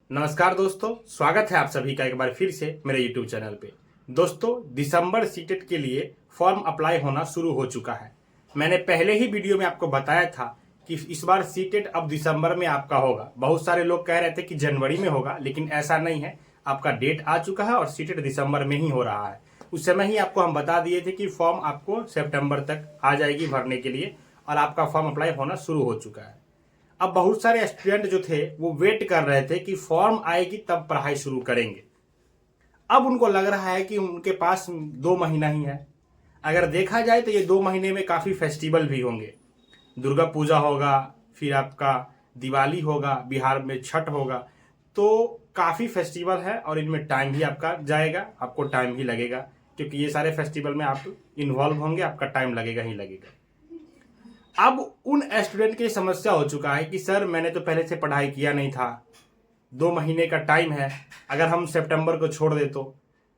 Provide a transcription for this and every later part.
नमस्कार दोस्तों, स्वागत है आप सभी का एक बार फिर से मेरे YouTube चैनल पे। दोस्तों, दिसंबर सीटेट के लिए फॉर्म अप्लाई होना शुरू हो चुका है। मैंने पहले ही वीडियो में आपको बताया था कि इस बार सीटेट अब दिसंबर में आपका होगा। बहुत सारे लोग कह रहे थे कि जनवरी में होगा, लेकिन ऐसा नहीं है। आपका डेट आ चुका है और सीटेट दिसंबर में ही हो रहा है। उस समय ही आपको हम बता दिए थे कि फॉर्म आपको सितंबर तक आ जाएगी भरने के लिए, और आपका फॉर्म अप्लाई होना शुरू हो चुका है। अब बहुत सारे स्टूडेंट जो थे वो वेट कर रहे थे कि फॉर्म आएगी तब पढ़ाई शुरू करेंगे। अब उनको लग रहा है कि उनके पास 2 महीना ही है। अगर देखा जाए तो ये 2 महीने में काफ़ी फेस्टिवल भी होंगे। दुर्गा पूजा होगा, फिर आपका दिवाली होगा, बिहार में छठ होगा, तो काफ़ी फेस्टिवल है और इनमें टाइम भी आपका जाएगा, आपको टाइम भी लगेगा, क्योंकि ये सारे फेस्टिवल में आप इन्वॉल्व होंगे, आपका टाइम लगेगा ही लगेगा। अब उन स्टूडेंट की समस्या हो चुका है कि सर मैंने तो पहले से पढ़ाई किया नहीं था, 2 महीने का टाइम है, अगर हम सितंबर को छोड़ दे तो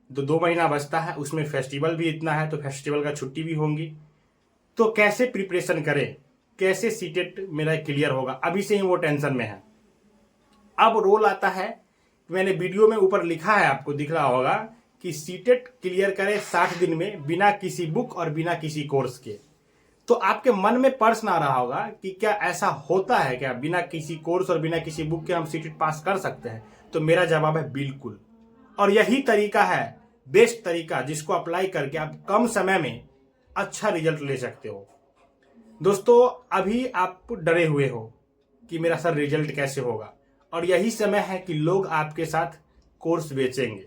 2 महीना बचता है, उसमें फेस्टिवल भी इतना है, तो फेस्टिवल का छुट्टी भी होंगी, तो कैसे प्रिपरेशन करें, कैसे सीटेट मेरा क्लियर होगा, अभी से ही वो टेंशन में है। अब रोल आता है, मैंने वीडियो में ऊपर लिखा है, आपको दिख रहा होगा कि सीटेट क्लियर करें 60 दिन में बिना किसी बुक और बिना किसी कोर्स के। तो आपके मन में प्रश्न आ रहा होगा कि क्या ऐसा होता है, क्या बिना किसी कोर्स और बिना किसी बुक के हम सीटेट पास कर सकते हैं? तो मेरा जवाब है बिल्कुल। और यही तरीका है, बेस्ट तरीका, जिसको अप्लाई करके आप कम समय में अच्छा रिजल्ट ले सकते हो। दोस्तों, अभी आप डरे हुए हो कि मेरा सर रिजल्ट कैसे होगा, और यही समय है कि लोग आपके साथ कोर्स बेचेंगे,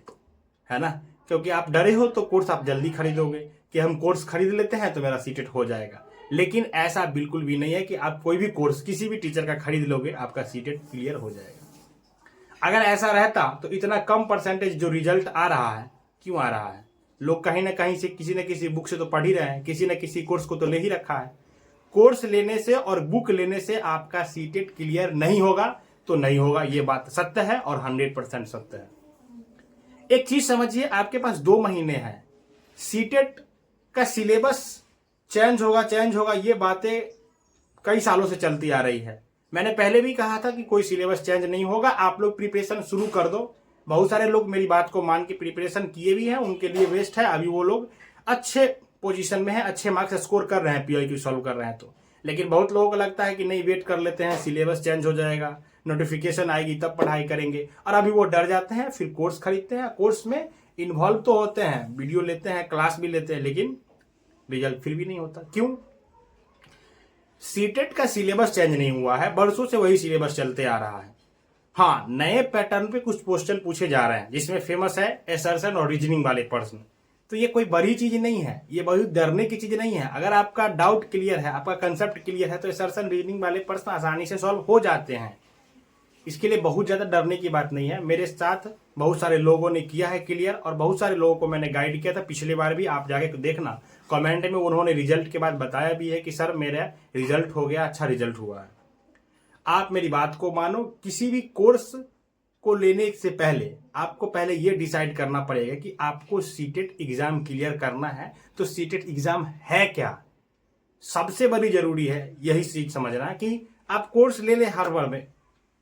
है ना? क्योंकि आप डरे हो तो कोर्स आप जल्दी खरीदोगे कि हम कोर्स खरीद लेते हैं तो मेरा सीटेट हो जाएगा। लेकिन ऐसा बिल्कुल भी नहीं है कि आप कोई भी कोर्स किसी भी टीचर का खरीद लोगे आपका सीटेट क्लियर हो जाएगा। अगर ऐसा रहता तो इतना कम परसेंटेज जो रिजल्ट आ रहा है क्यों आ रहा है? लोग कहीं ना कहीं से किसी न किसी बुक से तो पढ़ ही रहे हैं, किसी न किसी कोर्स को तो ले ही रखा है। कोर्स लेने से और बुक लेने से आपका सीटेट क्लियर नहीं होगा तो नहीं होगा, ये बात सत्य है और 100% सत्य है। एक चीज समझिए, आपके पास 2 महीने हैं, सीटेट का सिलेबस चेंज होगा, ये बातें कई सालों से चलती आ रही है। मैंने पहले भी कहा था कि कोई सिलेबस चेंज नहीं होगा, आप लोग प्रिपरेशन शुरू कर दो। बहुत सारे लोग मेरी बात को मान के प्रिपरेशन किए भी हैं, उनके लिए बेस्ट है। अभी वो लोग अच्छे पोजीशन में है, अच्छे मार्क्स स्कोर कर रहे हैं, पीआईक्यू सॉल्व कर रहे हैं तो। लेकिन बहुत लोगों को लगता है कि नहीं, वेट कर लेते हैं, सिलेबस चेंज हो जाएगा, नोटिफिकेशन आएगी तब पढ़ाई करेंगे, और अभी वो डर जाते हैं, फिर कोर्स खरीदते हैं। कोर्स में इन्वॉल्व तो होते हैं, वीडियो लेते हैं, क्लास भी लेते हैं, लेकिन रिजल्ट फिर भी नहीं होता। क्यों? सीटेट का सिलेबस चेंज नहीं हुआ है, बरसों से वही सिलेबस चलते आ रहा है। हाँ, नए पैटर्न पे कुछ क्वेश्चन पूछे जा रहे हैं, जिसमें फेमस है एसर्शन और रीजनिंग वाले प्रश्न। तो ये कोई बड़ी चीज नहीं है, ये बहुत डरने की चीज नहीं है। अगर आपका डाउट क्लियर है, आपका कंसेप्ट क्लियर है, तो एसर्शन रीजनिंग वाले प्रश्न आसानी से सॉल्व हो जाते हैं। इसके लिए बहुत ज़्यादा डरने की बात नहीं है। मेरे साथ बहुत सारे लोगों ने किया है क्लियर, और बहुत सारे लोगों को मैंने गाइड किया था पिछले बार भी। आप जाके देखना, कमेंट में उन्होंने रिजल्ट के बाद बताया भी है कि सर मेरा रिजल्ट हो गया, अच्छा रिजल्ट हुआ है। आप मेरी बात को मानो, किसी भी कोर्स को लेने से पहले आपको पहले ये डिसाइड करना पड़ेगा कि आपको सीटेट एग्जाम क्लियर करना है, तो सीटेट एग्जाम है क्या। सबसे बड़ी जरूरी है यही चीज समझना कि आप कोर्स ले ले हर बार में।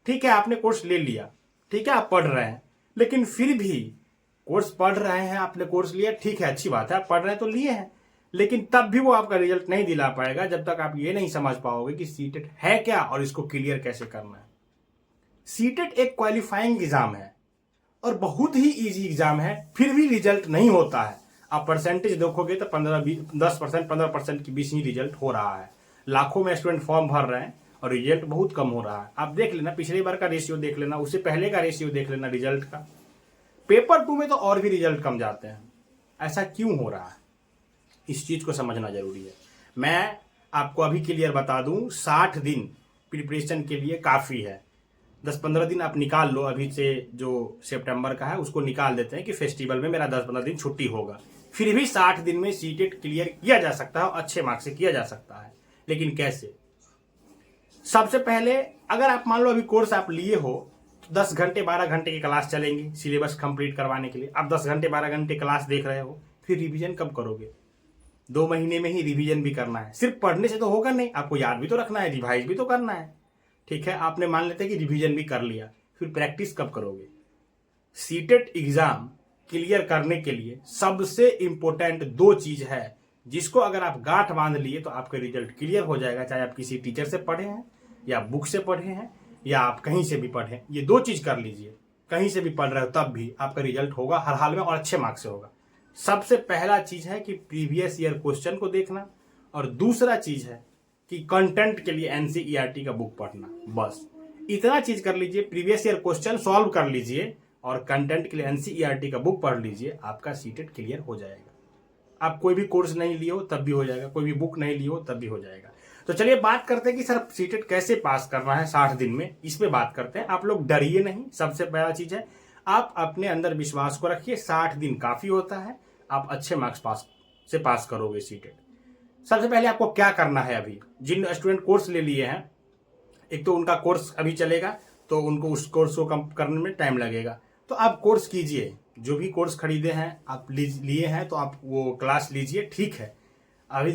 ठीक है, आपने कोर्स ले लिया, ठीक है, आप पढ़ रहे हैं, लेकिन फिर भी कोर्स पढ़ रहे हैं, आपने कोर्स लिया, ठीक है, अच्छी बात है, आप पढ़ रहे हैं तो लिए हैं, लेकिन तब भी वो आपका रिजल्ट नहीं दिला पाएगा जब तक आप ये नहीं समझ पाओगे कि सीटेट है क्या और इसको क्लियर कैसे करना है। सीटेट एक क्वालिफाइंग एग्जाम है और बहुत ही इजी एग्जाम है, फिर भी रिजल्ट नहीं होता है। आप परसेंटेज देखोगे तो 10%, 15% के बीच ही रिजल्ट हो रहा है। लाखों में स्टूडेंट फॉर्म भर रहे हैं और रिजल्ट बहुत कम हो रहा है। आप देख लेना, पिछले बार का रेशियो देख लेना, उससे पहले का रेशियो देख लेना रिजल्ट का। पेपर 2 में तो और भी रिजल्ट कम जाते हैं। ऐसा क्यों हो रहा है, इस चीज को समझना जरूरी है। मैं आपको अभी क्लियर बता दूं, 60 दिन प्रिपरेशन के लिए काफी है। 10-15 दिन आप निकाल लो, अभी से जो सितंबर का है उसको निकाल देते हैं कि फेस्टिवल में मेरा 10-15 दिन छुट्टी होगा, फिर भी 60 दिन में सीटेट क्लियर किया जा सकता है और अच्छे मार्क्स से किया जा सकता है। लेकिन कैसे? सबसे पहले, अगर आप मान लो अभी कोर्स आप लिए हो तो 10 घंटे 12 घंटे की क्लास चलेंगी सिलेबस कंप्लीट करवाने के लिए। आप 10 घंटे 12 घंटे क्लास देख रहे हो, फिर रिवीजन कब करोगे? 2 महीने में ही रिवीजन भी करना है। सिर्फ पढ़ने से तो होगा नहीं, आपको याद भी तो रखना है, रिवाइज भी तो करना है। ठीक है, आपने मान लेते कि रिवीजन भी कर लिया, फिर प्रैक्टिस कब करोगे? सीटेट एग्जाम क्लियर करने के लिए सबसे इंपॉर्टेंट 2 चीज है, जिसको अगर आप गांठ बांध लिए तो आपका रिजल्ट क्लियर हो जाएगा। चाहे आप किसी टीचर से पढ़े हैं या बुक से पढ़े हैं या आप कहीं से भी पढ़े, ये 2 चीज कर लीजिए। कहीं से भी पढ़ रहे हो तब भी आपका रिजल्ट होगा हर हाल में और अच्छे मार्क्स से होगा। सबसे पहला चीज है कि प्रीवियस ईयर क्वेश्चन को देखना, और दूसरा चीज है कि कंटेंट के लिए एनसीईआरटी का बुक पढ़ना। बस इतना चीज कर लीजिए, प्रीवियस ईयर क्वेश्चन सॉल्व कर लीजिए और कंटेंट के लिए एनसीईआरटी का बुक पढ़ लीजिए, आपका सीटेट क्लियर हो जाएगा। आप कोई भी कोर्स नहीं लिए हो तब भी हो जाएगा, कोई भी बुक नहीं लिए हो तब भी हो जाएगा। तो चलिए बात करते हैं कि सर सीटेट कैसे पास करना है 60 दिन में, इस पे बात करते हैं। आप लोग डरिए नहीं। सबसे पहला चीज है आप अपने अंदर विश्वास को रखिए, 60 दिन काफी होता है, आप अच्छे मार्क्स पास करोगे सीटेट। सबसे पहले आपको क्या करना है, अभी जिन स्टूडेंट कोर्स ले लिए हैं, एक तो उनका कोर्स अभी चलेगा तो उनको उस कोर्स को कम करने में टाइम लगेगा, तो आप कोर्स कीजिए। जो भी कोर्स खरीदे हैं आप लिए हैं तो आप वो क्लास लीजिए, ठीक है। अभी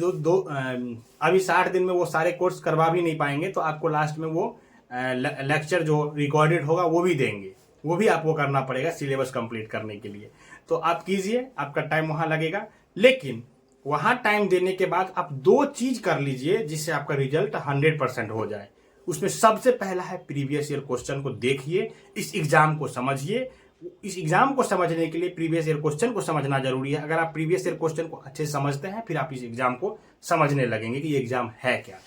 अभी 60 दिन में वो सारे कोर्स करवा भी नहीं पाएंगे, तो आपको लास्ट में वो लेक्चर जो रिकॉर्डेड होगा वो भी देंगे, वो भी आपको करना पड़ेगा सिलेबस कंप्लीट करने के लिए। तो आप कीजिए, आपका टाइम वहां लगेगा, लेकिन वहां टाइम देने के बाद आप 2 चीज कर लीजिए जिससे आपका रिजल्ट 100% हो जाए। उसमें सबसे पहला है प्रीवियस ईयर क्वेश्चन को देखिए, इस एग्जाम को समझिए। इस एग्जाम को समझने के लिए प्रीवियस ईयर क्वेश्चन को समझना जरूरी है। अगर आप प्रीवियस ईयर क्वेश्चन को अच्छे से समझते हैं फिर आप इस एग्जाम को समझने लगेंगे कि ये एग्जाम है क्या।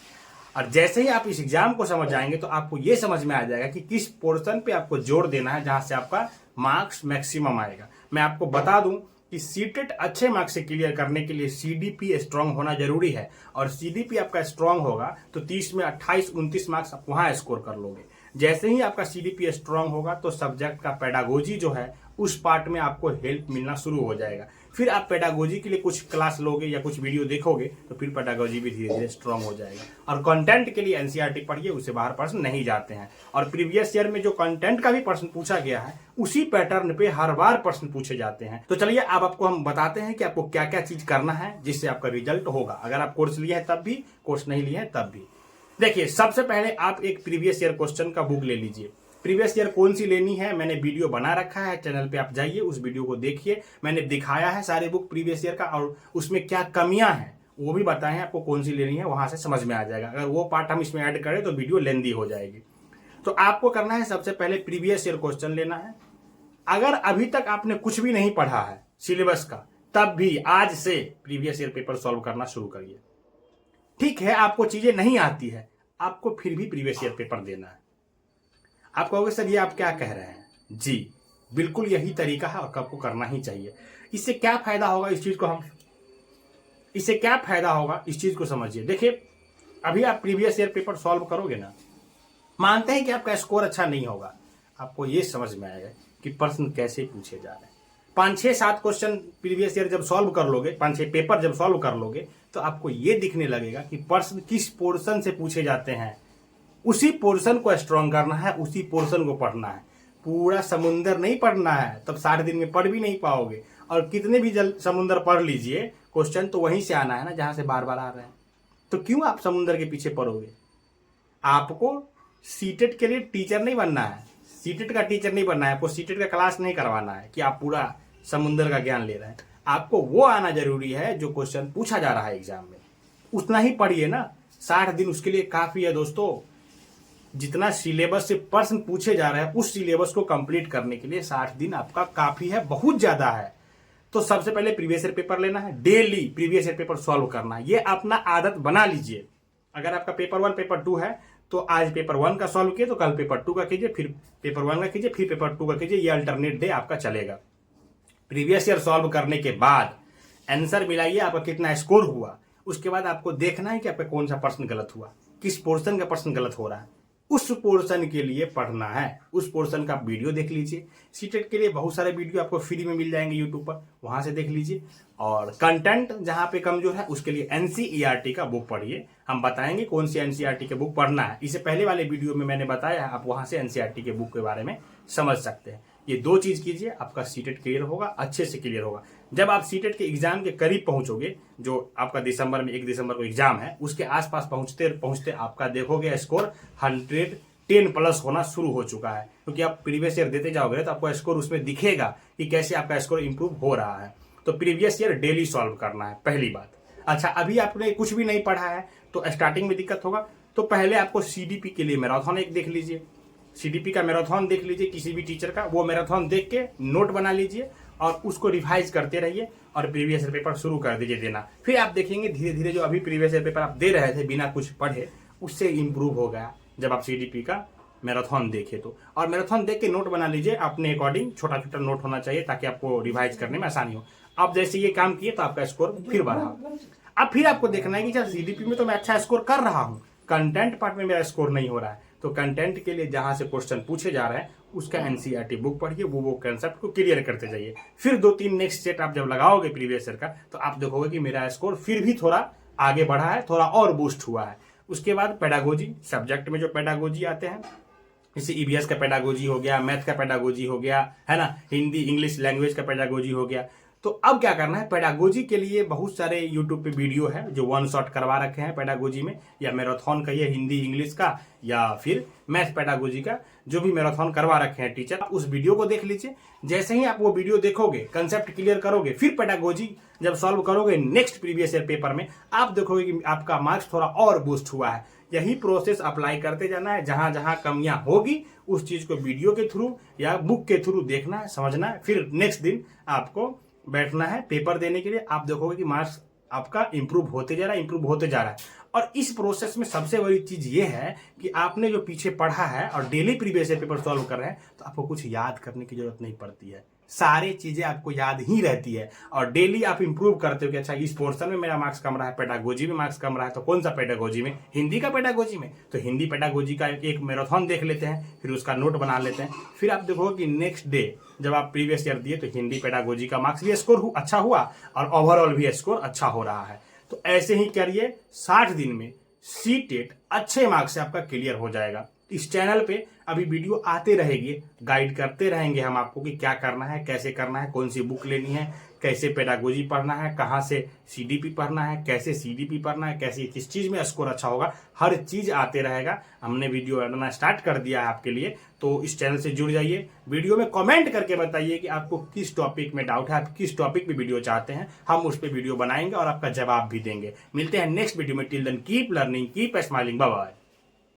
और जैसे ही आप इस एग्जाम को समझ जाएंगे तो आपको ये समझ में आ जाएगा कि किस पोर्शन पे आपको जोर देना है, जहां से आपका मार्क्स मैक्सिमम आएगा। मैं आपको बता दूं कि सीटेट अच्छे मार्क्स से क्लियर करने के लिए सीडीपी स्ट्रांग होना जरूरी है, और सीडीपी आपका स्ट्रांग होगा तो 30 में 28-29 मार्क्स आप वहां स्कोर कर लोगे। जैसे ही आपका सीडीपी स्ट्रांग होगा तो सब्जेक्ट का पेडागोजी जो है उस पार्ट में आपको हेल्प मिलना शुरू हो जाएगा। फिर आप पेडागोजी के लिए कुछ क्लास लोगे या कुछ वीडियो देखोगे तो फिर पेडागोजी भी धीरे धीरे स्ट्रांग हो जाएगा। और कंटेंट के लिए एनसीईआरटी पढ़िए, उससे बाहर प्रश्न नहीं जाते हैं। और प्रीवियस ईयर में जो कंटेंट का भी प्रश्न पूछा गया है उसी पैटर्न पे हर बार प्रश्न पूछे जाते हैं। तो चलिए अब आपको हम बताते हैं कि आपको क्या क्या चीज करना है जिससे आपका रिजल्ट होगा। अगर आप कोर्स लिए हैं तब भी, कोर्स नहीं लिए हैं तब भी। देखिए, सबसे पहले आप एक प्रीवियस ईयर क्वेश्चन का बुक ले लीजिए। प्रीवियस ईयर कौन सी लेनी है मैंने वीडियो बना रखा है, चैनल पे आप जाइए, उस वीडियो को देखिए। मैंने दिखाया है सारे बुक प्रीवियस ईयर का और उसमें क्या कमियां हैं वो भी बताए हैं आपको, कौन सी लेनी है वहां से समझ में आ जाएगा। अगर वो पार्ट हम इसमें ऐड करें तो वीडियो लेंदी हो जाएगी। तो आपको करना है सबसे पहले प्रीवियस ईयर क्वेश्चन लेना है। अगर अभी तक आपने कुछ भी नहीं पढ़ा है सिलेबस का, तब भी आज से प्रीवियस ईयर पेपर सॉल्व करना शुरू करिए। ठीक है, आपको चीजें नहीं आती है, आपको फिर भी प्रीवियस ईयर पेपर देना है। आप कहोगे सर ये आप क्या कह रहे हैं? जी बिल्कुल यही तरीका है और आपको करना ही चाहिए। इससे क्या फायदा होगा इस चीज को समझिए। देखिए, अभी आप प्रीवियस ईयर पेपर सॉल्व करोगे ना, मानते हैं कि आपका स्कोर अच्छा नहीं होगा, आपको ये समझ में आएगा कि प्रश्न कैसे पूछे जा रहे हैं। 5-6-7 क्वेश्चन प्रीवियस ईयर जब सॉल्व कर लोगे, 5-6 पेपर जब सॉल्व कर लोगे, तो आपको ये दिखने लगेगा कि प्रश्न किस पोर्शन से पूछे जाते हैं। उसी पोर्शन को स्ट्रॉन्ग करना है, उसी पोर्शन को पढ़ना है। पूरा समुंदर नहीं पढ़ना है, तब 60 दिन में पढ़ भी नहीं पाओगे। और कितने भी समुंदर पढ़ लीजिए, क्वेश्चन तो वहीं से आना है ना जहां से बार बार आ रहे हैं। तो क्यों आप समुंदर के पीछे पढ़ोगे? आपको सीटेट के लिए टीचर नहीं बनना है, सीटेट का टीचर नहीं बनना है, आपको सीटेट का क्लास नहीं करवाना है कि आप पूरा समुंदर का ज्ञान ले रहे हैं। आपको वो आना जरूरी है जो क्वेश्चन पूछा जा रहा है एग्जाम में, उतना ही पढ़िए ना। 60 दिन उसके लिए काफी है दोस्तों। जितना सिलेबस से प्रश्न पूछे जा रहे हैं उस सिलेबस को कंप्लीट करने के लिए 60 दिन आपका काफी है, बहुत ज्यादा है। तो सबसे पहले प्रीवियस ईयर पेपर लेना है, daily previous year paper solve करना है, ये अपना आदत बना लीजिए। अगर आपका पेपर 1 पेपर 2 है तो आज पेपर 1 का सॉल्व किए तो कल पेपर 2 का कीजिए, फिर पेपर 1 का कीजिए, फिर पेपर 2 का कीजिए। ये अल्टरनेट डे आपका चलेगा। प्रीवियस ईयर सॉल्व करने के बाद आंसर मिलाइए आपका कितना स्कोर हुआ। उसके बाद आपको देखना है कि आपका कौन सा प्रश्न गलत हुआ, किस पोर्शन का प्रश्न गलत हो रहा है, उस पोर्शन के लिए पढ़ना है। उस पोर्शन का वीडियो देख लीजिए। सीटेट के लिए बहुत सारे वीडियो आपको फ्री में मिल जाएंगे यूट्यूब पर, वहां से देख लीजिए। और कंटेंट जहां पे कमजोर है उसके लिए एनसीईआरटी का बुक पढ़िए। हम बताएंगे कौन सी एनसीईआरटी के बुक पढ़ना है, इससे पहले वाले वीडियो में मैंने बताया है, आप वहां से एनसीईआरटी के बुक के बारे में समझ सकते हैं। ये 2 चीज कीजिए, आपका सीटेट क्लियर होगा, अच्छे से क्लियर होगा। जब आप सीटेट के एग्जाम के करीब पहुंचोगे, जो आपका दिसंबर में 1 दिसंबर को एग्जाम है, उसके आसपास पहुंचते पहुंचते आपका देखोगे स्कोर 110 10+ होना शुरू हो चुका है, क्योंकि आप प्रीवियस ईयर देते जाओगे तो आपको स्कोर उसमें दिखेगा कि कैसे आपका स्कोर इंप्रूव हो रहा है। तो प्रीवियस ईयर डेली सॉल्व करना है, पहली बात। अच्छा, अभी आपने कुछ भी नहीं पढ़ा है तो स्टार्टिंग में दिक्कत होगा, तो पहले आपको सीडीपी के लिए मैराथन एक देख लीजिए, सीडीपी का मैराथन देख लीजिए किसी भी टीचर का, वो मैराथन देख के नोट बना लीजिए और उसको रिवाइज करते रहिए और प्रीवियस ईयर पेपर शुरू कर दीजिए देना। फिर आप देखेंगे धीरे धीरे जो अभी प्रीवियस ईयर पेपर आप दे रहे थे बिना कुछ पढ़े, उससे इम्प्रूव हो गया जब आप सीडीपी का मैराथन देखे तो। और मैराथन देख के नोट बना लीजिए अपने अकॉर्डिंग, छोटा छोटा नोट होना चाहिए ताकि आपको रिवाइज करने में आसानी हो। अब जैसे ये काम किए तो आपका स्कोर फिर बढ़ा। अब फिर आपको देखना है कि चल सीडीपी में तो मैं अच्छा स्कोर कर रहा हूँ, कंटेंट पार्ट में मेरा स्कोर नहीं हो रहा है, तो कंटेंट के लिए जहां से क्वेश्चन पूछे जा रहे हैं उसका एनसीईआरटी बुक पढ़िए, वो कंसेप्ट को क्लियर करते जाइए। फिर 2-3 नेक्स्ट सेट आप जब लगाओगे प्रीवियस ईयर का तो आप देखोगे कि मेरा स्कोर फिर भी थोड़ा आगे बढ़ा है, थोड़ा और बूस्ट हुआ है। उसके बाद पेडागोजी सब्जेक्ट में जो पेडागोजी आते हैं, जैसे ईवीएस का पेडागोजी हो गया, मैथ का पेडागोजी हो गया, है ना, हिंदी इंग्लिश लैंग्वेज का पेडागोजी हो गया। तो अब क्या करना है, पेडागोजी के लिए बहुत सारे यूट्यूब पे वीडियो है जो 1 शॉट करवा रखे हैं पेडागोजी में, या मैराथन का ये हिंदी इंग्लिश का या फिर मैथ पेडागोजी का, जो भी मैराथन करवा रखे हैं टीचर, उस वीडियो को देख लीजिए। जैसे ही आप वो वीडियो देखोगे, कंसेप्ट क्लियर करोगे, फिर पेडागोजी जब सॉल्व करोगे नेक्स्ट प्रीवियस ईयर पेपर में, आप देखोगे कि आपका मार्क्स थोड़ा और बूस्ट हुआ है। यही प्रोसेस अप्लाई करते जाना है, जहां जहां कमियां होगी उस चीज को वीडियो के थ्रू या बुक के थ्रू देखना है, समझना है। फिर नेक्स्ट दिन आपको बैठना है पेपर देने के लिए, आप देखोगे कि मार्क्स आपका इंप्रूव होते जा रहा है, इंप्रूव होते जा रहा है। और इस प्रोसेस में सबसे बड़ी चीज ये है कि आपने जो पीछे पढ़ा है और daily previous year paper solve कर रहे हैं तो आपको कुछ याद करने की जरूरत नहीं पड़ती है, सारी चीजें आपको याद ही रहती है। और डेली आप इंप्रूव करते हो कि अच्छा इस पोर्शन में मेरा मार्क्स कम रहा है, पेडागोजी में मार्क्स कम रहा है, तो कौन सा पेडागोजी में, हिंदी का पेडागोजी में, तो हिंदी पेडागोजी का एक मैराथन देख लेते हैं, फिर उसका नोट बना लेते हैं। फिर आप देखोगे कि नेक्स्ट डे जब आप प्रीवियस ईयर दिए तो हिंदी पेडागोजी का मार्क्स भी स्कोर अच्छा हुआ और ओवरऑल भी स्कोर अच्छा हो रहा है। तो ऐसे ही करिए, 60 दिन में सीटेट अच्छे मार्क्स से आपका क्लियर हो जाएगा। इस चैनल पे अभी वीडियो आते रहेंगे, गाइड करते रहेंगे हम आपको कि क्या करना है, कैसे करना है, कौन सी बुक लेनी है, कैसे पेडागोजी पढ़ना है, कहाँ से सीडीपी पढ़ना है, कैसे सीडीपी पढ़ना है, कैसे किस चीज में स्कोर अच्छा होगा, हर चीज आते रहेगा। हमने वीडियो बनाना स्टार्ट कर दिया है आपके लिए, तो इस चैनल से जुड़ जाइए। वीडियो में कमेंट करके बताइए कि आपको किस टॉपिक में डाउट है, आप किस टॉपिक पे वीडियो चाहते हैं, हम उस पर वीडियो बनाएंगे और आपका जवाब भी देंगे। मिलते हैं नेक्स्ट वीडियो में। Till then keep learning, keep smiling, bye bye.